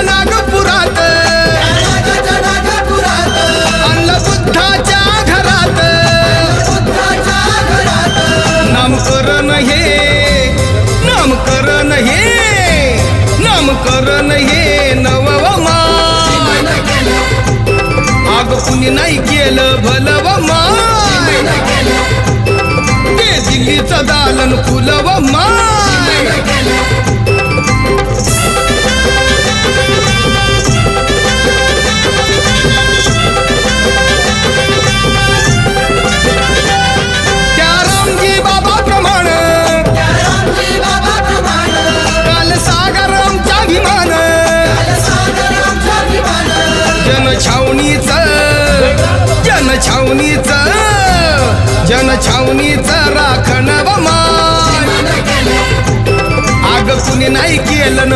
नागपुरात आणलं बुद्धाच्या घरात नामकरण हे नववमान आग कुणी नाही केलं भलव मान ते दिल्लीचं दालन फुलव मान त्या रामजी बाबा प्रमाण काल सागर आमचा अभिमान जनछावणीचं राखण व मान आग कुणी नाही केलं